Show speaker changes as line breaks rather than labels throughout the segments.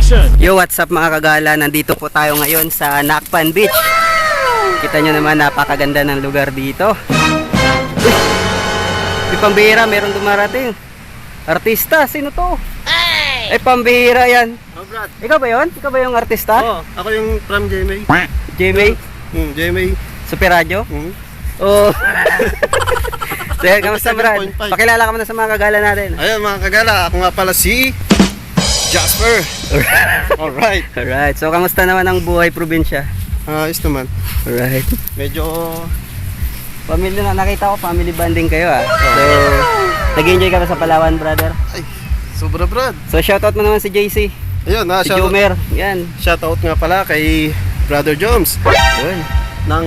Production.
Yo, what's up mga kagala? Nandito po tayo ngayon sa Nakpan Beach. Kita nyo naman, napakaganda ng lugar dito. Uy, pambihira, meron dumarating. Artista, sino to? Ay, pambihira yan.
Oh, Brad.
Ikaw ba yun? Ikaw ba yung artista?
Oh, ako yung from JMA.
JMA?
JMA.
Super Radio? Oh. So, yan, kamusta Brad?
7.5.
Pakilala ka muna sa mga kagala natin.
Ayun mga kagala, ako nga pala si Jasper. Alright.
Alright, so kamusta naman ang buhay probinsya?
Ayos naman.
Alright.
Medyo
Pamilya na, nakita ko family bonding kayo ah. So, nag-enjoy ka ba sa Palawan, brother?
ay, sobra Brad.
So, shoutout mo naman si JC,
Ayun,
si Jumer. Yan.
shoutout nga pala kay Brother Jones
Yun.
ng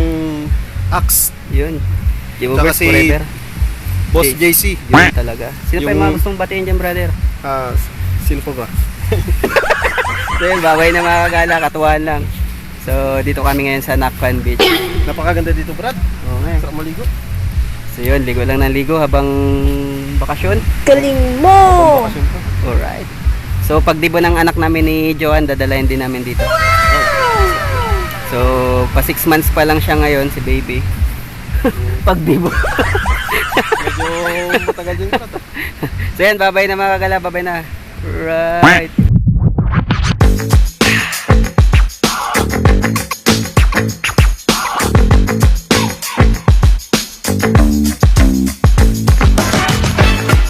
Axe.
Yun.
Saka
Jimobers
si
forever.
Boss
Okay.
JC.
Yun talaga. Sino pa yung mga
Yung-
gustong batiin dyan, brother?
Sino pa ba?
So, yun, babay na mga kagala, katuwaan lang. So, dito kami ngayon sa Nakpan Beach.
Napakaganda dito Brad.
Oo nga.
Sarap maligo.
So, yun, ligo lang ng ligo habang bakasyon.
Galing mo!
Bakasyon pa.
Alright. So, pagdibo ng anak namin ni Joan, dadalayan din namin dito. So, pa 6 months pa lang siya ngayon, si baby. Pagdibo.
Medyo matagal din Brad.
So yan, babay na mga kagala, babay na. Right.